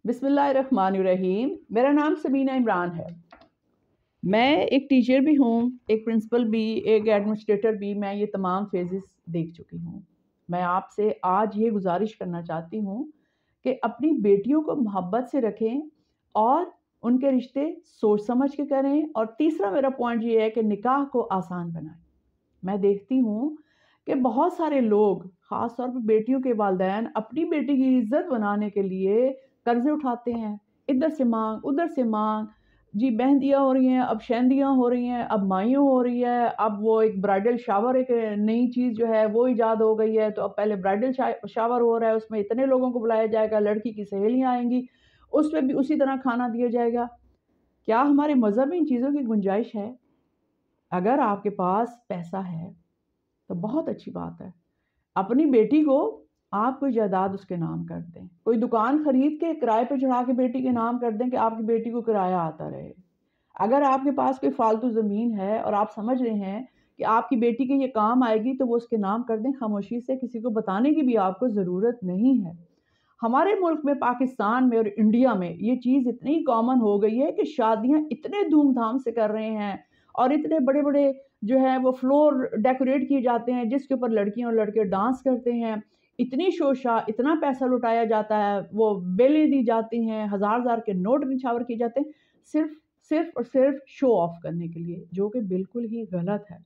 बिस्मिल्लाहिर्रहमानिर्रहीम। मेरा नाम समीना इमरान है। मैं एक टीचर भी हूँ, एक प्रिंसिपल भी, एक एडमिनिस्ट्रेटर भी। मैं ये तमाम फेजेस देख चुकी हूँ। मैं आपसे आज ये गुजारिश करना चाहती हूँ कि अपनी बेटियों को मोहब्बत से रखें और उनके रिश्ते सोच समझ के करें। और तीसरा मेरा पॉइंट ये है कि निकाह को आसान बनाएं। मैं देखती हूँ कि बहुत सारे लोग, ख़ास तौर पर बेटियों के वालिदैन, अपनी बेटी की इज़्ज़त बनाने के लिए कर्ज़े उठाते हैं। इधर से मांग, उधर से मांग। जी मेहंदियाँ हो रही हैं, अब शहंदियाँ हो रही हैं, अब माइयों हो रही है, अब वो एक ब्राइडल शावर, एक नई चीज़ जो है वो ईजाद हो गई है। तो अब पहले ब्राइडल शावर हो रहा है, उसमें इतने लोगों को बुलाया जाएगा, लड़की की सहेलियाँ आएँगी, उसमें भी उसी तरह खाना दिया जाएगा। क्या हमारे मज़हब में इन चीज़ों की गुंजाइश है? अगर आपके पास पैसा है तो बहुत अच्छी बात है। अपनी बेटी को आप कोई जायदाद उसके नाम कर दें, कोई दुकान खरीद के किराए पे चढ़ा के बेटी के नाम कर दें कि आपकी बेटी को किराया आता रहे। अगर आपके पास कोई फालतू ज़मीन है और आप समझ रहे हैं कि आपकी बेटी के ये काम आएगी, तो वो उसके नाम कर दें खामोशी से, किसी को बताने की भी आपको ज़रूरत नहीं है। हमारे मुल्क में, पाकिस्तान में और इंडिया में ये चीज़ इतनी कॉमन हो गई है कि शादियाँ इतने धूम-धाम से कर रहे हैं और इतने बड़े-बड़े जो है वो फ्लोर डेकोरेट किए जाते हैं जिसके ऊपर लड़कियाँ और लड़के डांस करते हैं। इतनी शोशा, इतना पैसा लुटाया जाता है, वो बेलें दी जाती हैं, हज़ार-हज़ार के नोट निछावर किए जाते हैं, सिर्फ़ सिर्फ़ और सिर्फ़ शो ऑफ करने के लिए, जो कि बिल्कुल ही गलत है।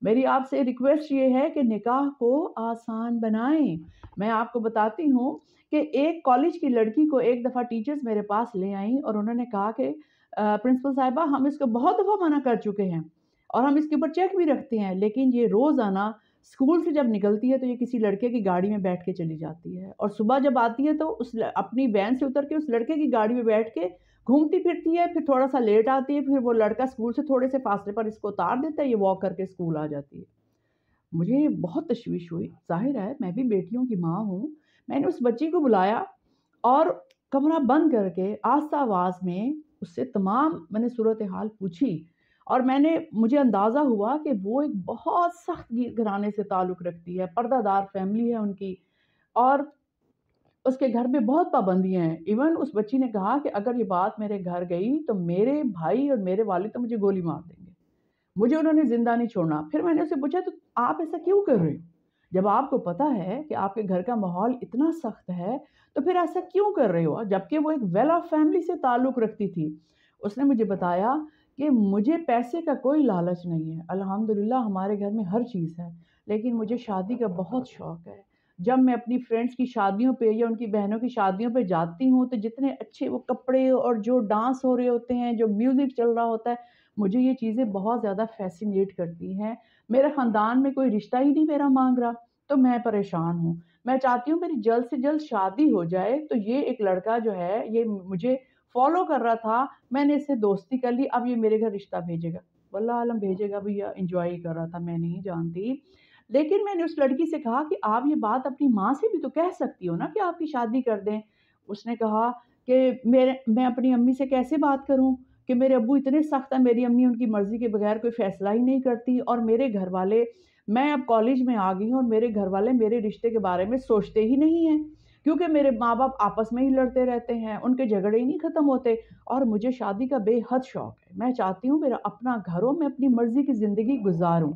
मेरी आपसे रिक्वेस्ट ये है कि निकाह को आसान बनाएँ। मैं आपको बताती हूँ कि एक कॉलेज की लड़की को एक दफ़ा टीचर्स मेरे पास ले आईं और उन्होंने कहा कि प्रिंसिपल साहिबा, हम इसको बहुत दफ़ा मना कर चुके हैं और हम इसके ऊपर चेक भी रखते हैं, लेकिन ये रोज़ाना स्कूल से जब निकलती है तो ये किसी लड़के की गाड़ी में बैठ के चली जाती है और सुबह जब आती है तो अपनी वैन से उतर के उस लड़के की गाड़ी में बैठ के घूमती फिरती है, फिर थोड़ा-सा लेट आती है, फिर वो लड़का स्कूल से थोड़े से फासले पर इसको उतार देता है, ये वॉक करके स्कूल आ जाती है। मुझे बहुत तशवीश हुई। ज़ाहिर है मैं भी बेटियों की माँ हूँ। मैंने उस बच्ची को बुलाया और कमरा बंद करके आहिस्ता आवाज़ में उससे तमाम मैंने सूरत-ए-हाल पूछी और मुझे अंदाज़ा हुआ कि वो एक बहुत सख्त घराने से ताल्लुक़ रखती है, पर्दादार फ़ैमिली है उनकी और उसके घर में बहुत पाबंदियाँ हैं। इवन उस बच्ची ने कहा कि अगर ये बात मेरे घर गई तो मेरे भाई और मेरे वालिद तो मुझे गोली मार देंगे। मुझे उन्होंने ज़िंदा नहीं छोड़ना। फिर मैंने उससे पूछा, तो आप ऐसा क्यों कर रहे हो? जब आपको पता है कि आपके घर का माहौल इतना सख्त है, तो फिर ऐसा क्यों कर रहे हो? जबकि वो एक वेल ऑफ फैमिली से ताल्लुक़ रखती थी। उसने मुझे बताया कि मुझे पैसे का कोई लालच नहीं है। अल्हम्दुलिल्लाह हमारे घर में हर चीज़ है, लेकिन मुझे शादी का बहुत शौक है। जब मैं अपनी फ्रेंड्स की शादियों पे या उनकी बहनों की शादियों पे जाती हूँ, तो जितने अच्छे वो कपड़े और जो डांस हो रहे होते हैं, जो म्यूज़िक चल रहा होता है, मुझे ये चीज़ें बहुत ज़्यादा फ़ैसिनेट करती हैं। मेरे ख़ानदान में कोई रिश्ता ही नहीं मेरा माँग रहा, तो मैं परेशान हूँ। मैं चाहती हूँ मेरी जल्द से जल्द शादी हो जाए, तो ये एक लड़का जो है, ये मुझे फ़ॉलो कर रहा था, मैंने इससे दोस्ती कर ली, अब ये मेरे घर रिश्ता भेजेगा। वल्लाह आलम भेजेगा भी या एन्जॉय ही कर रहा था, मैं नहीं जानती। लेकिन मैंने उस लड़की से कहा कि आप ये बात अपनी माँ से भी तो कह सकती हो ना कि आपकी शादी कर दें। उसने कहा कि मैं अपनी अम्मी से कैसे बात करूँ कि मेरे अब्बू इतने सख्त हैं, मेरी अम्मी उनकी मर्ज़ी के बगैर कोई फ़ैसला ही नहीं करती और मेरे घरवाले, मैं अब कॉलेज में आ गई हूँ और मेरे घरवाले मेरे रिश्ते के बारे में सोचते ही नहीं हैं, क्योंकि मेरे माँ-बाप आपस में ही लड़ते रहते हैं, उनके झगड़े ही नहीं ख़त्म होते और मुझे शादी का बेहद शौक है। मैं चाहती हूँ मेरा अपना घर हो, मैं अपनी मर्ज़ी की ज़िंदगी गुज़ारूँ।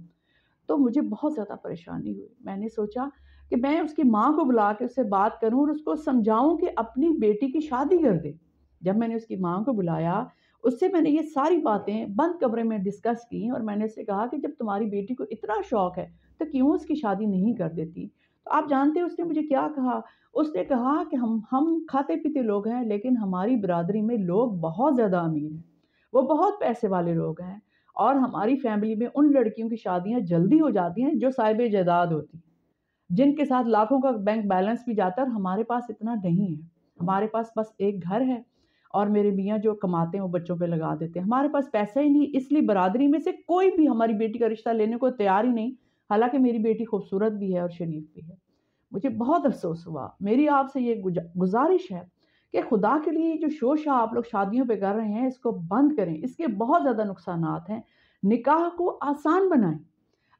तो मुझे बहुत ज़्यादा परेशानी हुई। मैंने सोचा कि मैं उसकी माँ को बुला के उससे बात करूँ और उसको समझाऊँ कि अपनी बेटी की शादी कर दे। जब मैंने उसकी माँ को बुलाया, उससे मैंने ये सारी बातें बंद कमरे में डिस्कस की और मैंने उससे कहा कि जब तुम्हारी बेटी को इतना शौक है, तो क्यों उसकी शादी नहीं कर देती? तो आप जानते हैं उसने मुझे क्या कहा? उसने कहा कि हम खाते-पीते लोग हैं, लेकिन हमारी बिरादरी में लोग बहुत ज़्यादा अमीर हैं। वो बहुत पैसे वाले लोग हैं और हमारी फैमिली में उन लड़कियों की शादियाँ जल्दी हो जाती हैं जो साहिबे जायदाद होती हैं, जिनके साथ लाखों का बैंक बैलेंस भी जाता है और हमारे पास इतना नहीं है। हमारे पास बस एक घर है और मेरे मियाँ जो कमाते हैं वो बच्चों पे लगा देते हैं। हमारे पास पैसा ही नहीं, इसलिए बरादरी में से कोई भी हमारी बेटी का रिश्ता लेने को तैयार ही नहीं, हालाँकि मेरी बेटी खूबसूरत भी है और शरीफ भी है। मुझे बहुत अफ़सोस हुआ। मेरी आपसे ये गुज़ारिश है कि खुदा के लिए जो शोर-शराबा आप लोग शादियों पे कर रहे हैं, इसको बंद करें। इसके बहुत ज़्यादा नुकसानात हैं। निकाह को आसान बनाएँ।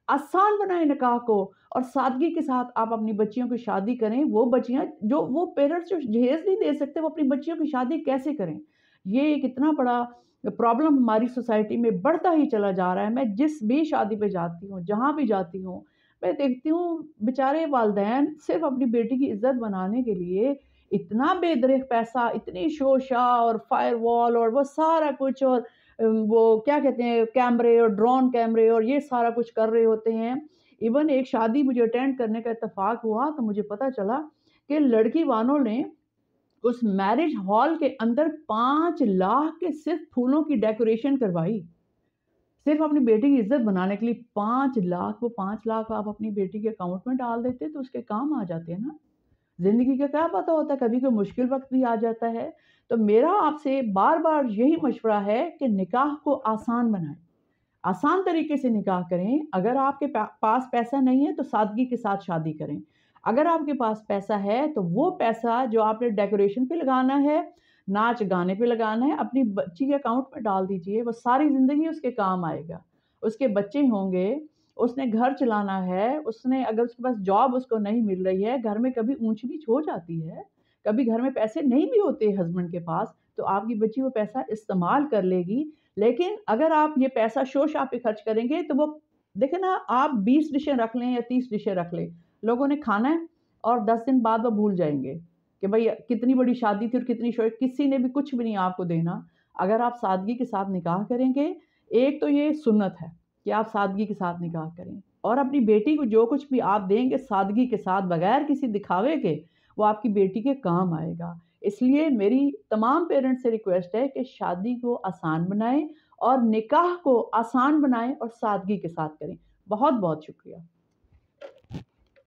आसान बनाएं निकाह को और सादगी के साथ आप अपनी बच्चियों की शादी करें। वो बच्चियां जो वो पेरेंट्स जो जहेज नहीं दे सकते, वो अपनी बच्चियों की शादी कैसे करें? ये एक इतना बड़ा प्रॉब्लम हमारी सोसाइटी में बढ़ता ही चला जा रहा है। मैं जिस भी शादी पे जाती हूँ, जहाँ भी जाती हूँ, मैं देखती हूँ बेचारे वालिदैन सिर्फ अपनी बेटी की इज्जत बनाने के लिए इतना बेदरिग पैसा, इतनी शोशा और फायरवॉल और वो सारा कुछ, और वो क्या कहते हैं, कैमरे और ड्रोन कैमरे और ये सारा कुछ कर रहे होते हैं। इवन एक शादी मुझे अटेंड करने का इत्तेफाक हुआ तो मुझे पता चला कि लड़की वालों ने उस मैरिज हॉल के अंदर 5 लाख के सिर्फ फूलों की डेकोरेशन करवाई। सिर्फ अपनी बेटी की इज्जत बनाने के लिए 5 लाख। वो 5 लाख आप अपनी बेटी के अकाउंट में डाल देते तो उसके काम आ जाते हैं ना। ज़िंदगी का क्या पता होता है, कभी कोई मुश्किल वक़्त भी आ जाता है। तो मेरा आपसे बार-बार यही मशवरा है कि निकाह को आसान बनाएँ। आसान तरीके से निकाह करें। अगर आपके पास पैसा नहीं है तो सादगी के साथ शादी करें। अगर आपके पास पैसा है तो वो पैसा जो आपने डेकोरेशन पे लगाना है, नाच-गाने पे लगाना है, अपनी बच्ची के अकाउंट में डाल दीजिए। वो सारी ज़िंदगी उसके काम आएगा। उसके बच्चे होंगे, उसने घर चलाना है, उसने अगर उसके पास जॉब उसको नहीं मिल रही है, घर में कभी ऊँच-नीच हो जाती है, कभी घर में पैसे नहीं भी होते हस्बैंड के पास, तो आपकी बच्ची वो पैसा इस्तेमाल कर लेगी। लेकिन अगर आप ये पैसा शो-शॉप पे खर्च करेंगे तो वो देखिए ना, आप 20 डिशें रख लें या 30 डिशें रख लें, लोगों ने खाना है और 10 दिन बाद वो भूल जाएँगे कि भई कितनी बड़ी शादी थी और कितनी किसी ने भी कुछ भी नहीं आपको देना। अगर आप सादगी के साथ निकाह करेंगे, एक तो ये सुन्नत है कि आप सादगी के साथ निकाह करें और अपनी बेटी को जो कुछ भी आप देंगे सादगी के साथ बगैर किसी दिखावे के, वो आपकी बेटी के काम आएगा। इसलिए मेरी तमाम पेरेंट्स से रिक्वेस्ट है कि शादी को आसान बनाएँ और निकाह को आसान बनाएँ और सादगी के साथ करें। बहुत-बहुत शुक्रिया।